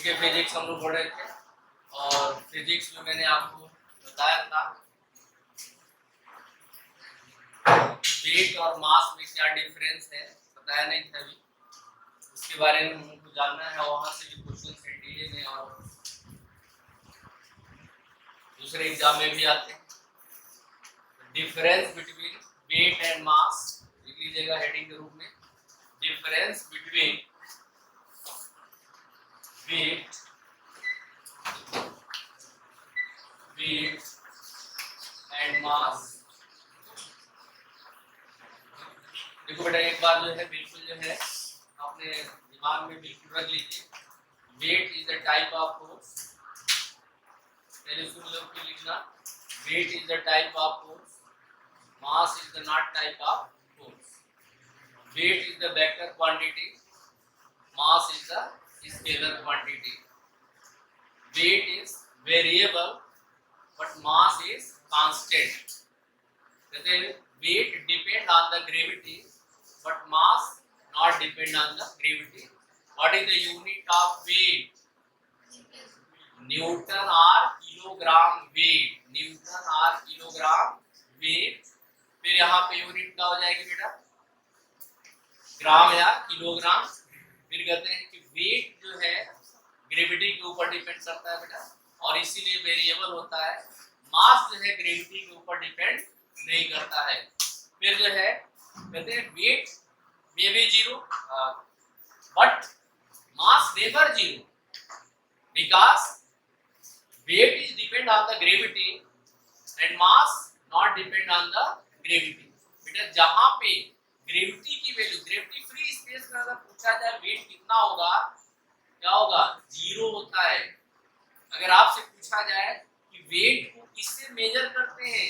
पीछे फिजिक्स हम लोग पढ़ रहे थे और फिजिक्स में मैंने आपको बताया था वेट और मास में क्या डिफरेंस है, बताया नहीं था अभी। उसके बारे में हमको जानना है, वहां से भी क्वेश्चन एनडीए में और दूसरे एग्जाम में भी आते हैं। Difference between weight and mass लिख लीजिएगा हेडिंग के रूप में। Difference between weight and mass. देखो बेटा, एक बार जो है बिल्कुल जो है अपने दिमाग में बिल्कुल रख लीजिए, weight is the type of force. पहले सुन लो फिर लिखना, weight is the type of force, mass is the not type of force. Weight is the vector quantity, mass is the scalar quantity. Weight is variable but mass is constant. कहते हैं weight depend on the gravity but mass not depend on the gravity. What is the unit of weight? Newton or kilogram weight. Newton or kilogram weight. फिर यहाँ पे unit क्या हो जाएगी बेटा, ग्राम या किलोग्राम। फिर कहते हैं कि वेट जो है ग्रेविटी के ऊपर डिपेंड करता है बेटा, और इसीलिए वेरिएबल होता है। मास जो है ग्रेविटी के ऊपर डिपेंड नहीं करता है। फिर जो है कहते हैं weight may be zero but mass never zero, because weight is depend on the gravity and mass not depend on the gravity. बेटा जहां पे ग्रेविटी की वैल्यू, ग्रेविटी फ्री स्पेस में अगर पूछा जाए वेट कितना होगा, क्या होगा, जीरो होता है। अगर आपसे पूछा जाए कि वेट को किससे मेजर करते हैं,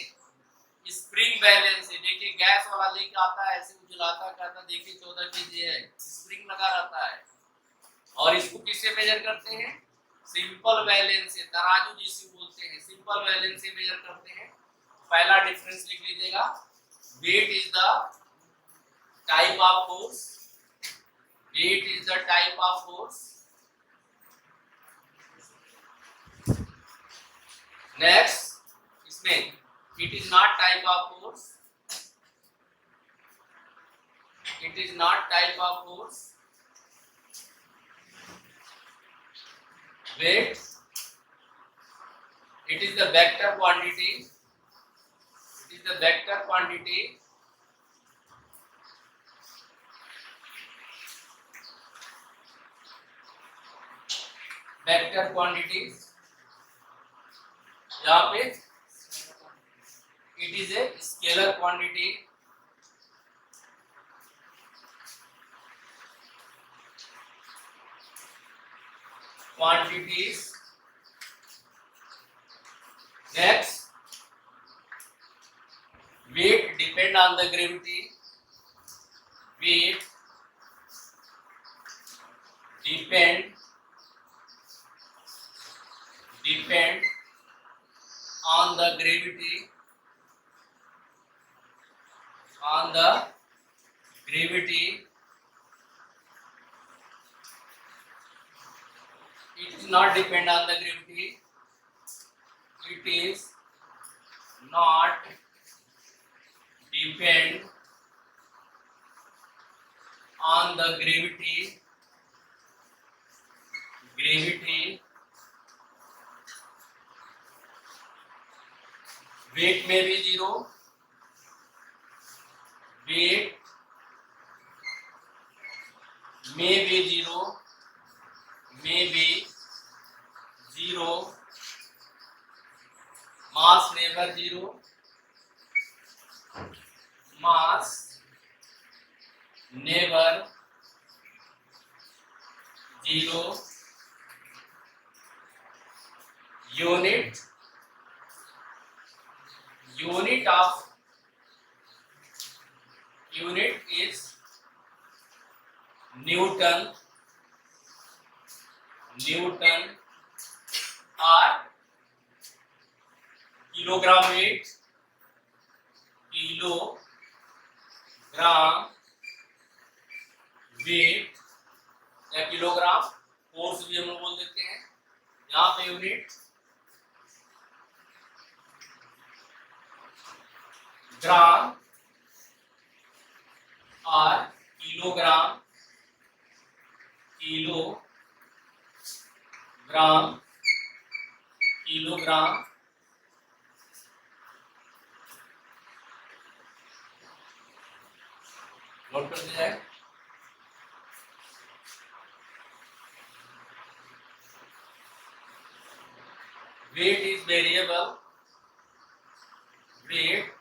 स्प्रिंग बैलेंस से। देखिए गैस वाला लेके आता है, ऐसे उजलाता कहता, देखिए 14 केजी है, स्प्रिंग लगा रहता है। और इसको किससे मेजर करते हैं, सिंपल बैलेंस से, तराजू जिसे बोलते हैं, सिंपल बैलेंस से मेजर करते हैं। पहला डिफरेंस लिख लीजिएगा, weight is the type of force, weight is the type of force. Next, इसमें it is not type of force, it is not type of force. Weight, it is the vector quantity, it is the vector quantity, vector quantity। यहाँ पे it is a scalar quantity, quantities। Next, weight depend on the gravity, weight depend on the gravity, on the gravity। It is not depend on the gravity, it is not depend on the gravity, weight may be zero, weight may be zero, mass never zero, mass never zero। unit is Newton or kilogram weight, kilogram weight या kilogram force भी हम लोग बोल देते हैं। यहाँ पे unit ग्राम और किलोग्राम, किलोग्राम, किलोग्राम, नोट कर दिया है। Weight is variable, weight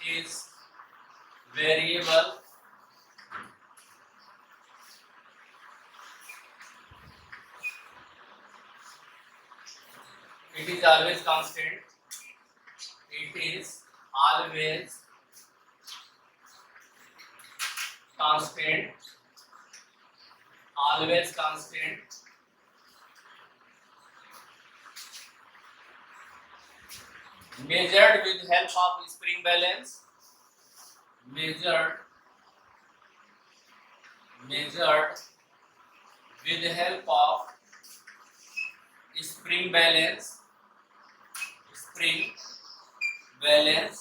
is variable, it is always constant, it is always constant, always constant, measured with help of spring balance, measured with help of spring balance, spring balance,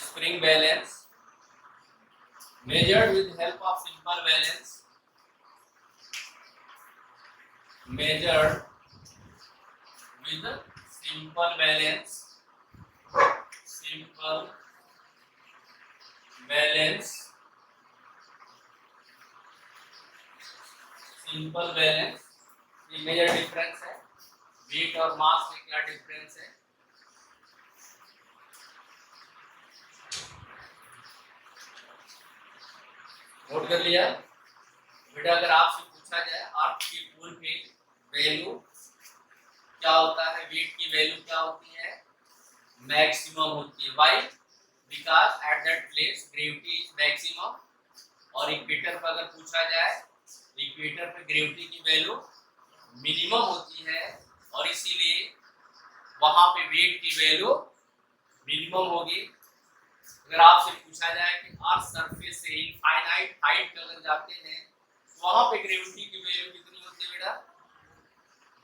spring balance, measured with help of simple balance, measured with simple balance, simple balance, simple balance. ये major difference है, wait और मास में क्या difference है। Note कर लिया बेटा। अगर आपसे पूछा जाए अर्थ के पोल पे वैल्यू क्या होता है, वेट की वैल्यू क्या होती है, मैक्सिमम होती है। Why? Because at that place gravity is maximum. और इक्वेटर पर अगर पूछा जाए, इक्वेटर पे ग्रेविटी की वैल्यू मिनिमम होती है और इसीलिए वहां पे वेट की वैल्यू मिनिमम होगी। अगर आपसे पूछा जाए कि अर्थ सरफेस से इनफाइनाइट हाइट पे अगर जाते हैं तो वहां पे ग्रेविटी की वैल्यू कितनी होती है बेटा?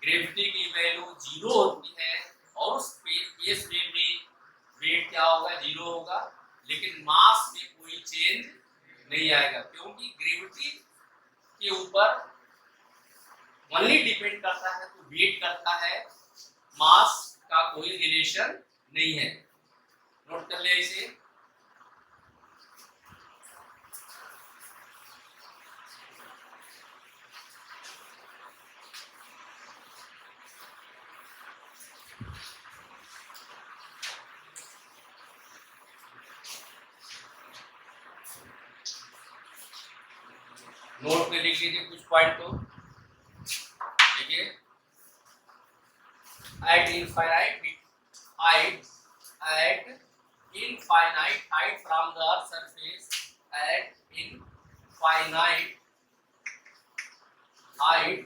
ग्रेविटी की वैल्यू 0 होती है और उस केस में भी वेट क्या होगा? 0 होगा, लेकिन मास में कोई चेंज नहीं आएगा, क्योंकि ग्रेविटी के ऊपर ओनली डिपेंड करता है तो वेट करता है, मास का कोई रिलेशन नहीं है। नोट कर ले इसे। नोट में लिख लीजिए कुछ पॉइंट को। देखिए, at infinite height from the earth surface, at infinite height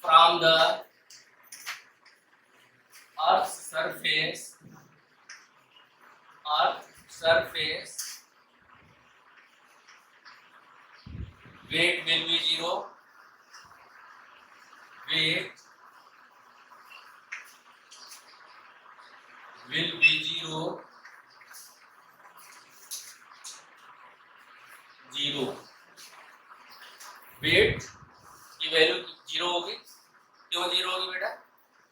from the earth's surface, weight will be 0, weight will be 0, wait की वैल्यू 0 होगी। क्यों 0 होगी बेटा?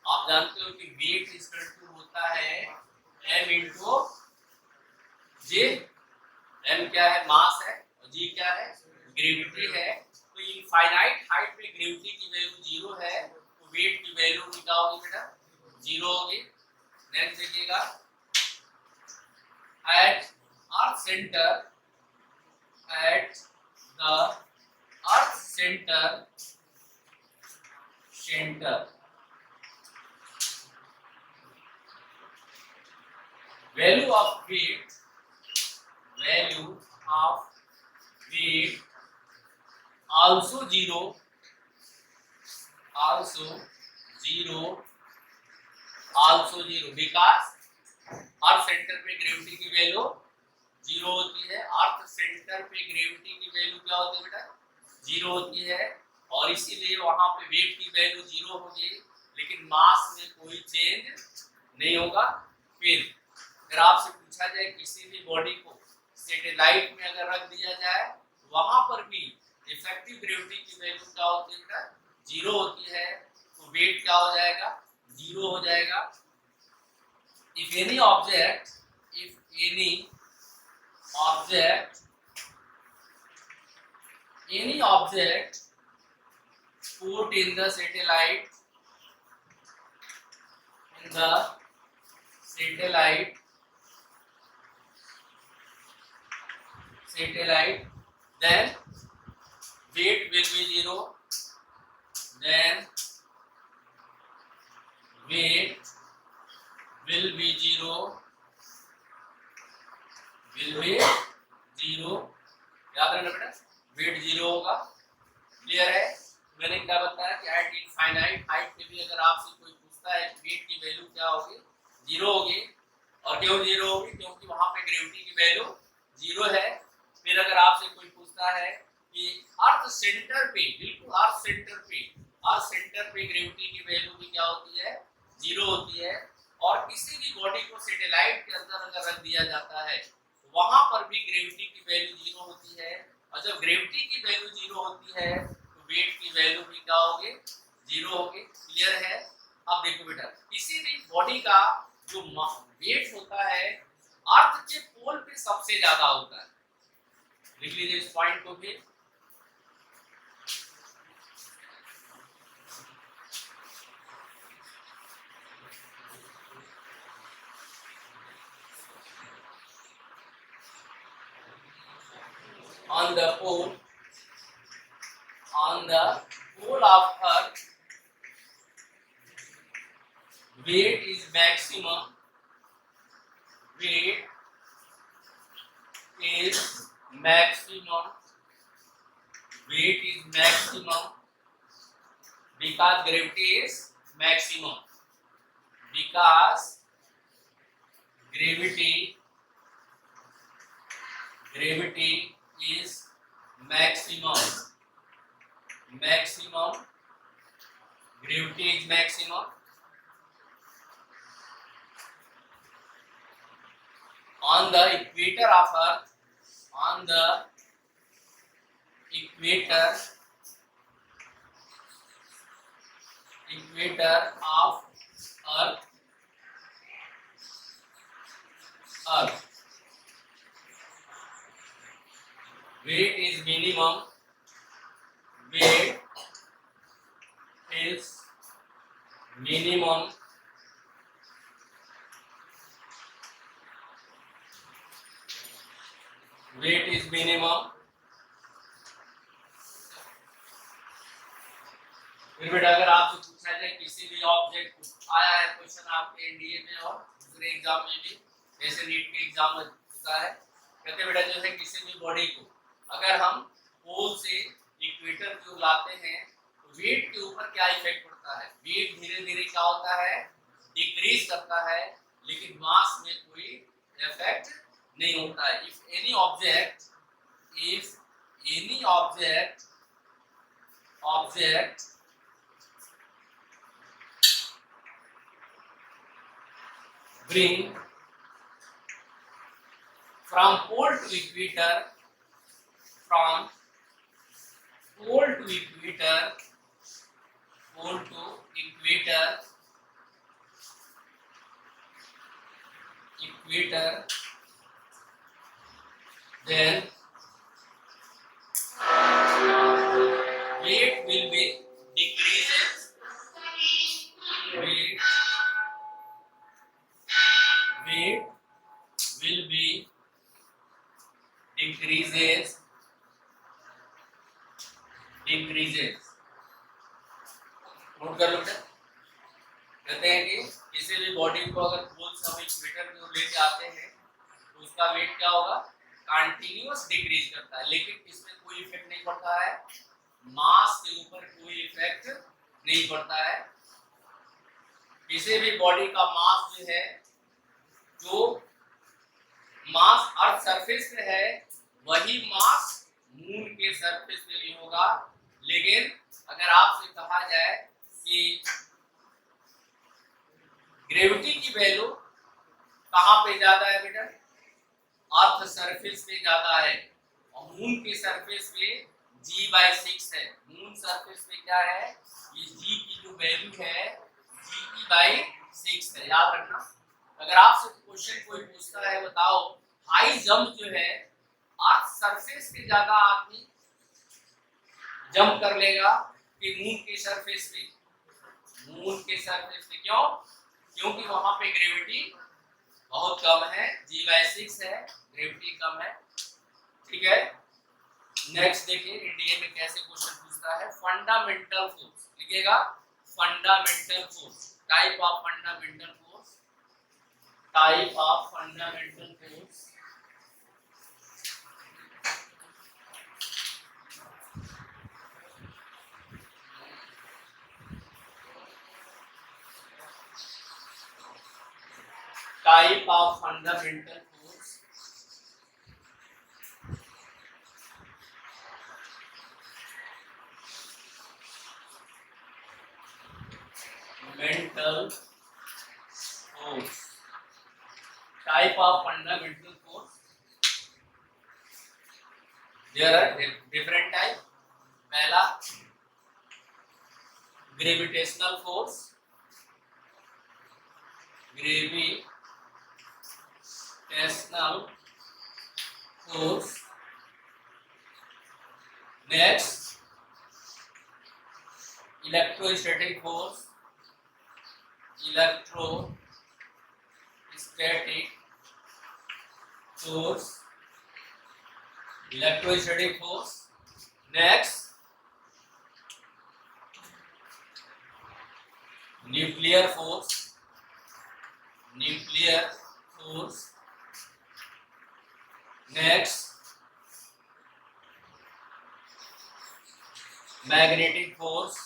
आप जानते हो कि वेट इक्वल टू होता है m इंटू जे। m क्या है? मास है, और g क्या है? ग्रेविटी है। तो इनफाइनाइट हाइट पे ग्रेविटी की वैल्यू 0 है, तो वेट की वैल्यू क्या होगी बेटा? 0 होगी। नेक्स्ट देखिएगा, at earth center, at the earth center value of weight also 0, also zero because earth centre पे ग्रेविटी की वैल्यू जीरो होती है। अर्थ सेंटर पे ग्रेविटी की वैल्यू क्या होती है बेटा? जीरो होती है, और इसीलिए वहां पे वेट की वैल्यू जीरो होगी, लेकिन मास में कोई चेंज नहीं होगा। फिर अगर आपसे पूछा जाए किसी भी बॉडी को सैटेलाइट में अगर रख दिया जाए, वहां पर भी इफेक्टिव ग्रेविटी की वैल्यू क्या होती है बेटा? जीरो होती है, तो वेट क्या हो जाएगा? जीरो हो जाएगा। If any object put in the satellite then weight will be zero, then weight will be zero, याद रखना बेटा, वेट जीरो होगा। क्लियर है? मैंने क्या बताया कि एट इनफाइनाइट हाइट पे भी अगर आपसे कोई पूछता है वेट की वैल्यू क्या होगी? जीरो होगी। और क्यों जीरो होगी? क्योंकि वहां पे ग्रेविटी की वैल्यू जीरो है। फिर अगर आपसे कोई पूछता है कि अर्थ सेंटर पे, बिल्कुल अर्थ सेंटर पे ग्रेविटी की वैल्यू भी क्या होती है? जीरो होती है। और किसी भी बॉडी को सैटेलाइट के अंदर अगर रख दिया जाता है, वहां पर भी ग्रेविटी की वैल्यू जीरो होती है। और जब ग्रेविटी की वैल्यू जीरो होती है तो वेट की वैल्यू भी क्या होगी? जीरो होगी। क्लियर है? अब देखो बेटा, किसी भी बॉडी का जो वेट होता है अर्थ के पोल पे सबसे ज्यादा होता है। लिख लीजिए इस पॉइंट को भी। On the pole of Earth, weight is maximum. Weight is maximum because gravity is maximum. Because gravity is maximum. Gravity is maximum on the equator of Earth. On the equator of Earth. Weight is minimum. Weight is minimum फिर बेटा अगर आपसे पूछा जाए किसी भी object को, आया है क्वेश्चन आपके एनडीए में और दूसरे एग्जाम में भी, जैसे नीट के एग्जाम में होता है, कहते बेटा जो है किसी भी बॉडी को अगर हम पोल से इक्वेटर को लाते हैं तो वेट के ऊपर क्या इफेक्ट पड़ता है? वेट धीरे धीरे क्या होता है? डिक्रीज करता है, लेकिन मास में कोई इफेक्ट नहीं होता है। If any object bring from pole to equator, then weight will be decreases. Weight will be decreases. Note कर लो बेटा। कहते हैं कि किसी भी बॉडी को अगर पोल से हम इक्वेटर की ओर लेके आते हैं तो उसका वेट क्या होगा? कंटिन्यूअस डिक्रीज करता है, लेकिन इसमें कोई इफेक्ट नहीं पड़ता है, मास के ऊपर कोई इफेक्ट नहीं पड़ता है। किसी भी बॉडी का मास जो है, जो मास अर्थ सरफेस पे है वही मास मून के सरफेस पे भी होगा। लेकिन अगर आपसे कहा जाए कि ग्रेविटी की वैल्यू कहाँ पे ज्यादा है बेटा, अर्थ सरफेस पे ज्यादा है, और मून के सरफेस पे g/6 है। मून सरफेस पे क्या है, ये g की जो वैल्यू है g/6 है, याद रखना। अगर आपसे क्वेश्चन कोई पूछता है बताओ हाई जंप जो है अर्थ सरफेस पे ज्यादा आदमी जंप कर लेगा कि मून के सरफेस पे, मून के सरफेस पे। क्यों? क्योंकि वहां पे ग्रेविटी बहुत कम है, g/6 है, ग्रेविटी कम है। ठीक है, नेक्स्ट देखिए इंडिया में कैसे क्वेश्चन पूछता है। फंडामेंटल फोर्स लिखिएगा, fundamental force, type of fundamental force, type of fundamental force. Type of fundamental force, mental force, type of fundamental force, there are different type। पहला gravitational force, gravitational force। next electrostatic force, electrostatic force, electrostatic force। next nuclear force, nuclear force। next magnetic force,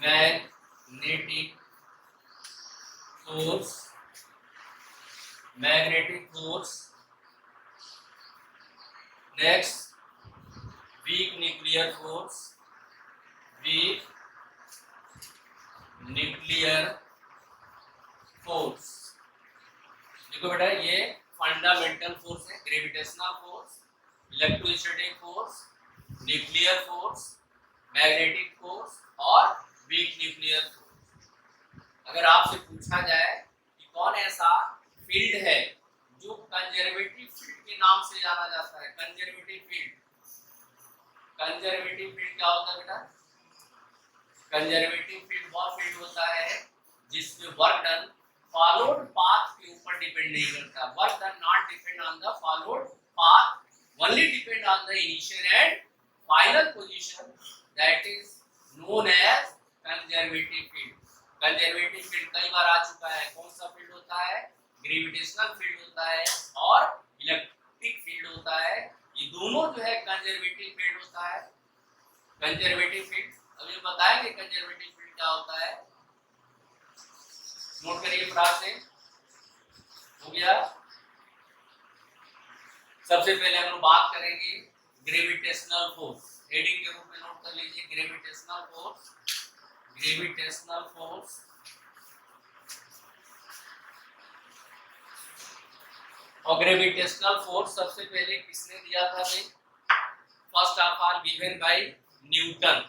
magnetic force, magnetic force। next weak nuclear force, weak nuclear force। देखो बेटा ये fundamental force है, gravitational force, electrostatic force, nuclear force, magnetic force और weak nuclear force. अगर आपसे पूछा जाए कि कौन ऐसा फील्ड है जो कंजर्वेटिव फील्ड के नाम से जाना जाता है, कंजर्वेटिव फील्ड, कंजर्वेटिव फील्ड क्या होता है बेटा? कंजर्वेटिव फील्ड वो फील्ड होता है जिसमें वर्क डन फॉलोड पाथ के ऊपर डिपेंड नहीं करता। Work done not depend on the followed path, only depend on the initial and final position, that is known as conservative field. Conservative field कई बार आ चुका है। कौन सा फील्ड होता है? ग्रेविटेशनल फील्ड होता है और इलेक्ट्रिक फील्ड होता है। ये दोनों जो है कंजर्वेटिव फील्ड होता है। कंजर्वेटिव फील्ड अभी बताएंगे कंजर्वेटिव फील्ड क्या होता है, नोट करिए फटाक से। हो गया। सबसे पहले हम लोग बात करेंगे ग्रेविटेशनल फोर्स, हेडिंग के रूप में नोट कर लीजिए ग्रेविटेशनल फोर्स, ग्रेविटेशनल फोर्स। और ग्रेविटेशनल फोर्स सबसे पहले किसने दिया था भाई? First of all given by Newton.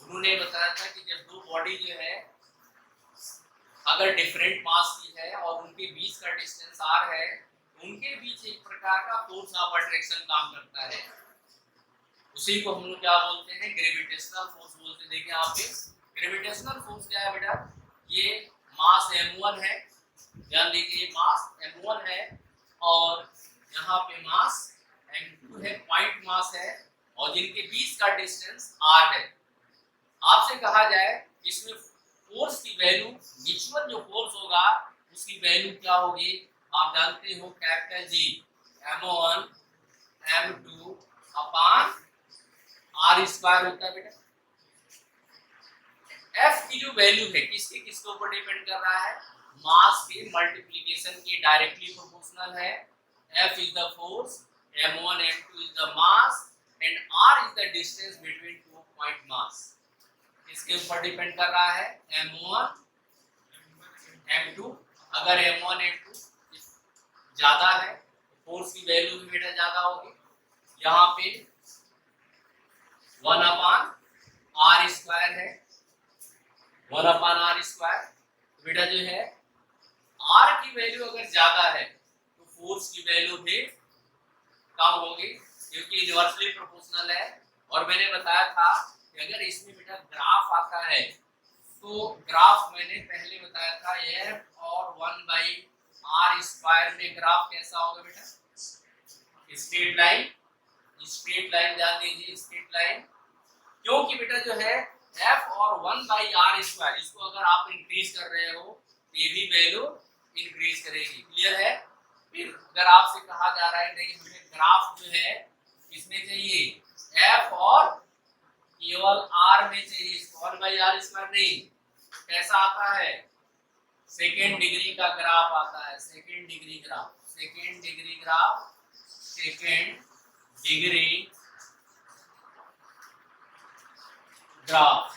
उन्होंने बताया था कि जब दो बॉडी जो है अगर डिफरेंट मास की है और उनके बीच का डिस्टेंस r है, उनके बीच एक प्रकार का फोर्स ऑफ अट्रैक्शन काम करता है। उसी को हम लोग क्या बोलते हैं? ग्रेविटेशनल फोर्स बोलते हैं। देखिए यहाँ पे ग्रेविटेशनल फोर्स क्या है बेटा? ये मास m1 है, ध्यान दीजिए मास m1 है और यहाँ पे मास m2 है, पॉइंट मास है और जिनके बीच का डिस्टेंस r है। आपसे कहा जाए इसमें फोर्स की वैल्यू, म्यूचुअल जो फोर्स होगा उसकी वैल्यू क्या होगी? आप जानते हो capital G m1 m2 upon r square होता है बेटा। की जो वैल्यू है किसके किसके ऊपर डिपेंड कर रहा है, मास के मल्टीप्लिकेशन के डायरेक्टली प्रोपोर्शनल है। F is the force, m1 m2 is the mass and r is the distance between two point mass। इसके ऊपर डिपेंड कर रहा है m1 m2। अगर m1 m2 ज्यादा है फोर्स की वैल्यू भी बेटा ज्यादा होगी। यहाँ पे 1/r² है, 1/r²। बेटा जो है r की वैल्यू अगर ज्यादा है तो फोर्स की वैल्यू भी कम होगी क्योंकि इनवर्सली प्रोपोर्शनल है। और मैंने बताया था कि अगर इसमें बेटा ग्राफ आता है तो ग्राफ मैंने पहले बताया था F और 1/r² में ग्राफ कैसा होगा बेटा, स्ट्रेट लाइन। स्ट्रेट लाइन ध्यान दीजिए, स्ट्रेट लाइन। क्योंकि बेटा जो है F और 1/r², इसको अगर आप इंक्रीज कर रहे हो तो ये भी वैल्यू इंक्रीज करेगी। क्लियर है। फिर अगर आपसे कहा जा रहा है नहीं हमें ग्राफ जो है किसमें चाहिए, F और केवल r में चाहिए, 1/r² नहीं, कैसा आता है, सेकेंड डिग्री का ग्राफ आता है। Second degree graph, second degree graph, second degree graph,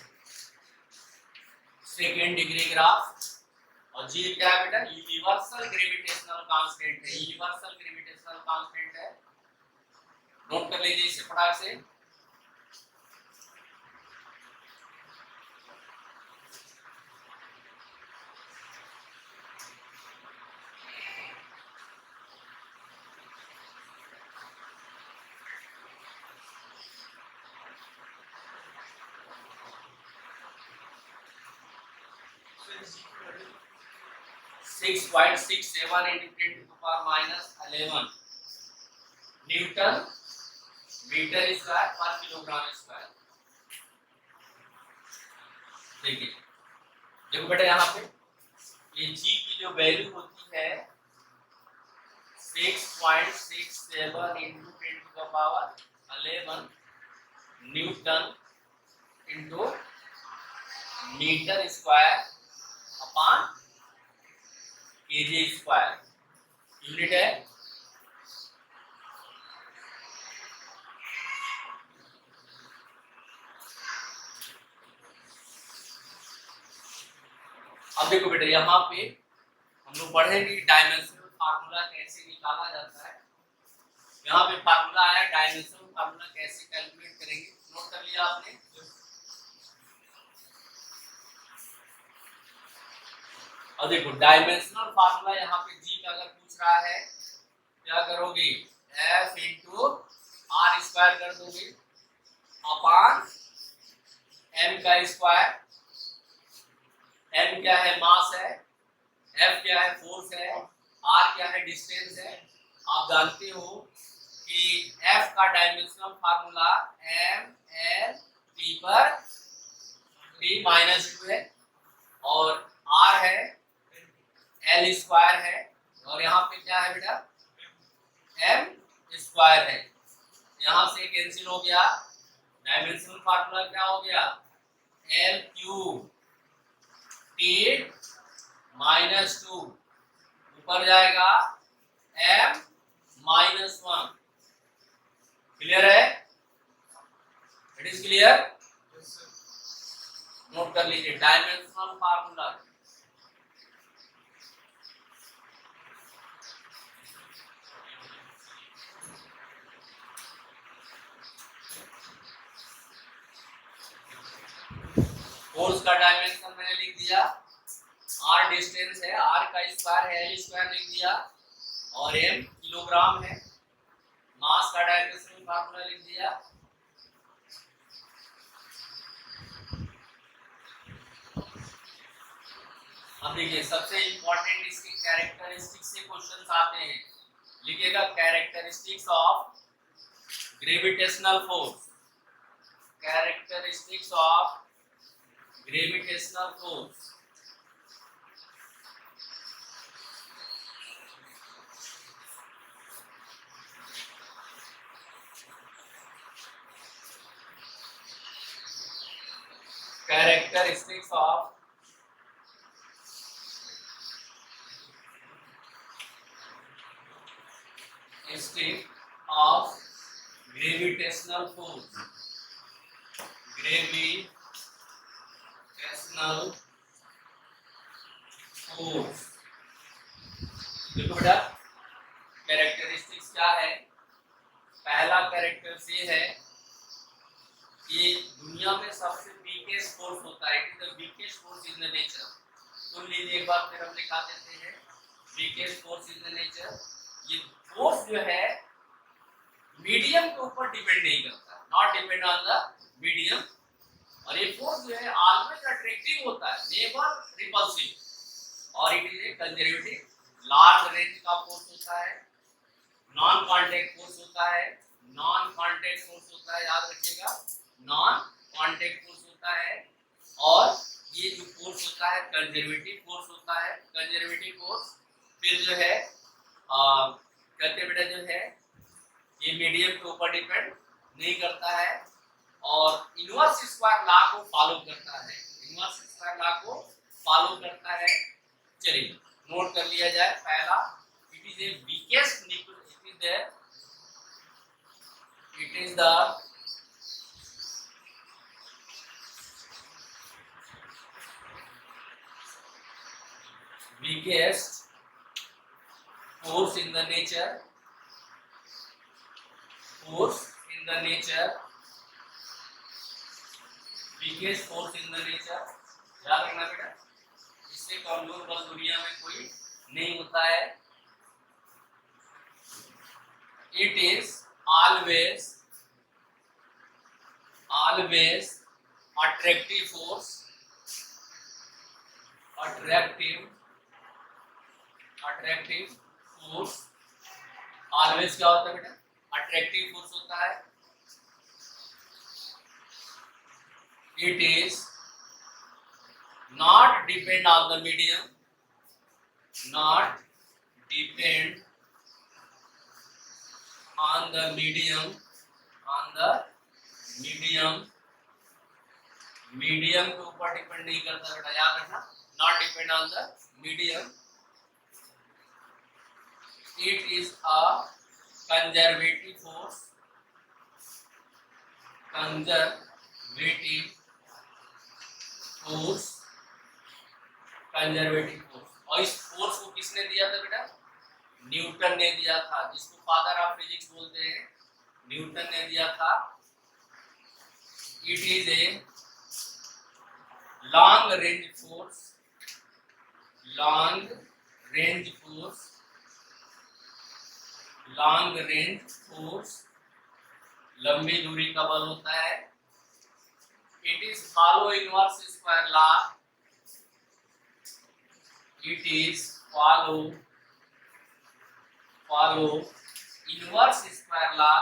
second degree graph. और जी क्या है बेटा, यूनिवर्सल ग्रेविटेशनल कांस्टेंट है। यूनिवर्सल ग्रेविटेशनल कांस्टेंट है, नोट कर लीजिए इसे फटाक से। 6.67 into 10⁻11 न्यूटन मीटर स्क्वायर पर किलोग्राम स्क्वायर। देखिए देखो बेटा यहाँ पे ये जी की जो वैल्यू होती है 6.67 into 10⁻11 newton into meter square upon KG square, unit है। अब देखो बेटा यहाँ पे हम लोग पढ़ेंगे डायमेंशनल फार्मूला कैसे निकाला जाता है। यहाँ पे फार्मूला आया, डायमेंशनल फार्मूला कैसे कैलकुलेट करेंगे, नोट कर लिया आपने। और देखो डायमेंशनल फार्मूला यहाँ पे जी का अगर पूछ रहा है क्या करोगे, F इंटू r² कर दोगे अपॉन m का स्क्वायर। m क्या है, मास है, F क्या है, फोर्स है, r क्या है, डिस्टेंस है। आप जानते हो कि F का डायमेंशनल फार्मूला m/t/2 है और r है l² है और यहाँ पे क्या है बेटा m² है। यहाँ से कैंसिल हो गया, डायमेंशनल फार्मूला क्या हो गया, l³ t-2 ऊपर जाएगा m-1। क्लियर है, इट इज क्लियर, नोट कर लीजिए डायमेंशनल फार्मूला। फोर्स का डायमेंशन मैंने लिख दिया, r डिस्टेंस है, r का स्क्वायर है, l² लिख दिया और m किलोग्राम है। मास का डायमेंशन फार्मूला लिख दिया। अब देखिए सबसे इंपॉर्टेंट इसके कैरेक्टरिस्टिक्स से क्वेश्चंस आते हैं। लिखिएगा characteristics of gravitational force, characteristics of gravitational force. characteristics of state of gravitational force. Gravitational force. देखो बेटा कैरेक्टरिस्टिक्स क्या है। पहला कैरेक्टर ये है कि दुनिया में सबसे वीकेस्ट फोर्स होता है। It is the weakest force in the nature. तो लीजिए एक बार फिर हम लिखा देते हैं weakest force in the nature. ये फोर्स जो है मीडियम के ऊपर डिपेंड नहीं करता, not depend on the medium. और ये फोर्स जो है ऑलवेज अट्रैक्टिव होता है, नेवर रिपल्सिव। और it is a conservative, large range का फोर्स होता है, नॉन कांटेक्ट फोर्स होता है। नॉन कांटेक्ट फोर्स होता है, याद रखिएगा, नॉन कांटेक्ट फोर्स होता है। और ये जो फोर्स होता है कंजर्वेटिव फोर्स होता है। कंजर्वेटिव फोर्स फिर जो है कहते बेटा जो है ये मीडियम के ऊपर डिपेंड नहीं करता है और इनवर्स स्क्वायर लॉ को फॉलो करता है। इनवर्स स्क्वायर लॉ को फॉलो करता है। चलिए नोट कर लिया जाए। पहला, it is a weakest it is the weakest force in the nature. Force in the nature, weakest force in the nature। याद रखना बेटा, इससे कमजोर बल दुनिया में कोई नहीं होता है। It is always attractive force। attractive force always क्या होता है बेटा, अट्रैक्टिव फोर्स होता है। It is not depend on the medium, not depend on the medium, medium के ऊपर डिपेंड नहीं करता बेटा, याद रखना, not depend on the medium. It is a conservative force, conservative force. और इस फोर्स को किसने दिया था बेटा, न्यूटन ने दिया था, जिसको फादर ऑफ फिजिक्स बोलते हैं, न्यूटन ने दिया था। It is a long range force, लंबी दूरी का बल होता है। It is follow inverse square law, it is follow inverse square law.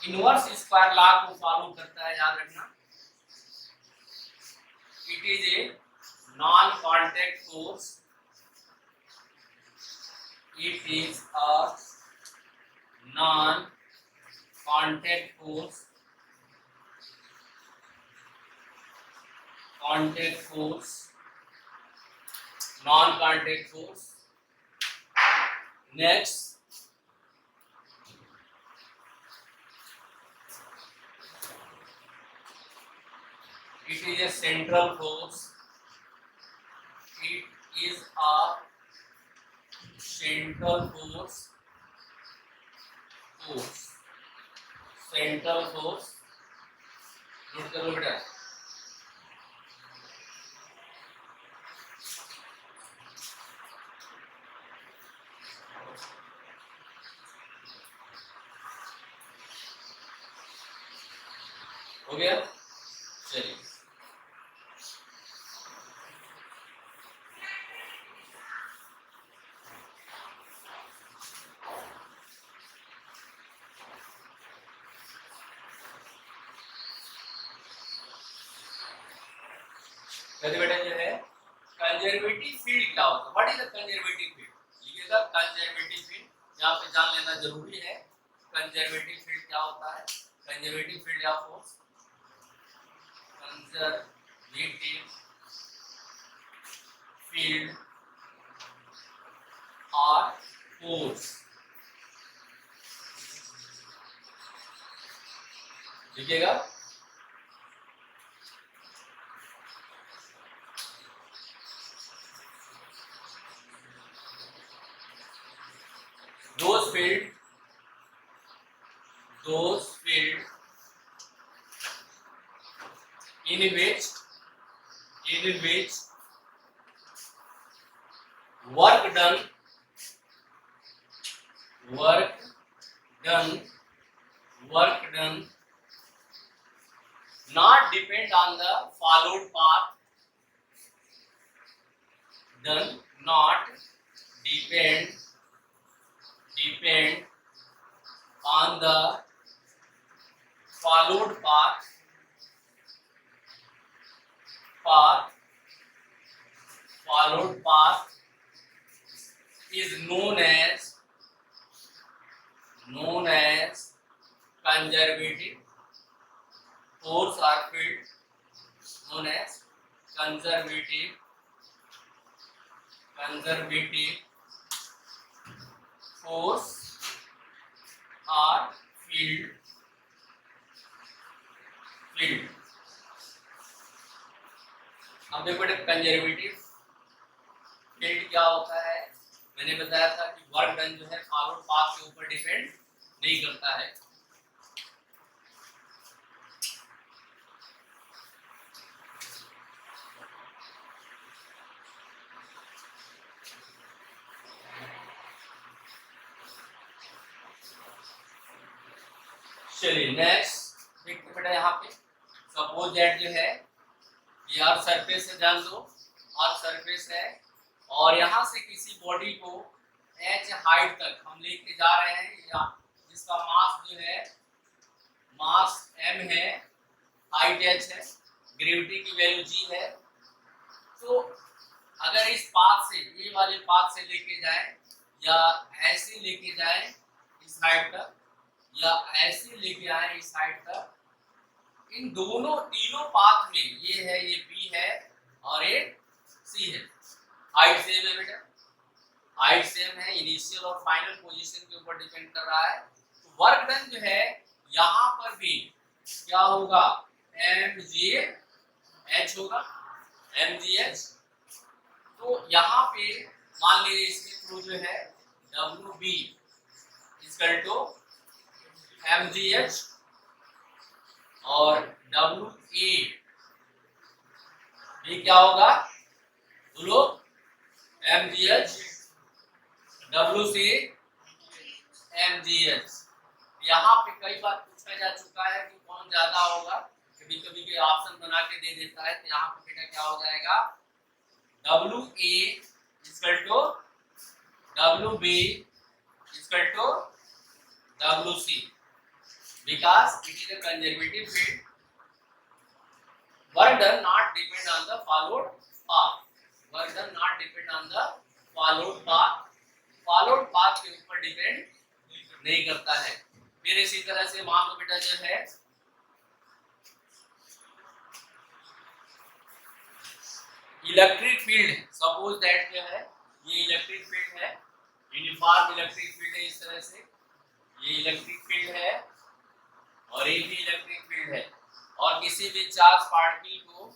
Inverse square law को फॉलो करता है, याद रखना। It is a non contact force, it is a non contact force, non contact force. Next, it is a central force, it is a central force, note करो बेटा। हो गया, चलिए कहते बेटा जो है कंजर्वेटिव फील्ड क्या होता है, what is the conservative field, लिखिएगा कंजर्वेटिव फील्ड, यहाँ पे जान लेना जरूरी है। कंजर्वेटिव फील्ड क्या होता है? कंजर्वेटिव फील्ड या फोर्स, कंजर्वेटिव फील्ड और फोर्स, लिखिएगा। those field in which work done not depend on the followed path, not depend on the followed path is known as conservative force or field, known as conservative force or field। अब देखो conservative field क्या होता है? मैंने बताया था कि work done जो है फॉरवर्ड पाथ के ऊपर डिपेंड नहीं करता है। चलिए नेक्स्ट देखते बेटा, यहाँ पे सपोज दैट जो है ये अर्थ सरफेस है, जान दो अर्थ सरफेस है, और यहाँ से किसी बॉडी को h हाइट तक हम लेके जा रहे हैं, या जिसका मास जो है मास m है, हाइट h है, ग्रेविटी की वैल्यू g है। तो अगर इस पाथ से, ये वाले पाथ से लेके जाए या ऐसे लेके जाए इस हाइट तक, या ऐसे लेके आए इस हाइट तक, इन दोनों तीनों पाथ में ये है, ये B है और ये C है, हाइट सेम है बेटा, हाइट सेम है, इनिशियल और फाइनल पोजीशन के ऊपर डिपेंड कर रहा है। तो वर्क डन जो है यहाँ पर भी क्या होगा? mgh होगा, mgh। तो यहाँ पे मान लीजिए इसके थ्रू जो है wb इक्वल टू mgh और wa भी क्या होगा? बोलो, mgh wc mgh। यहाँ पे कई बार पूछा जा चुका है कि कौन ज्यादा होगा, कभी कभी के ऑप्शन बना के दे देता है। तो यहाँ पे बेटा क्या हो जाएगा? wa equal to wb equal to wc, because it is a conservative field, work done not depend on the followed path, work done not depend on the followed path, followed path के ऊपर depend नहीं करता है। फिर इसी तरह से मान लो बेटा जो है इलेक्ट्रिक फील्ड, सपोज दैट जो है ये इलेक्ट्रिक फील्ड है, यूनिफॉर्म इलेक्ट्रिक फील्ड है, इस तरह से ये इलेक्ट्रिक फील्ड है और ये भी इलेक्ट्रिक फील्ड है, और किसी भी चार्ज पार्टिकल को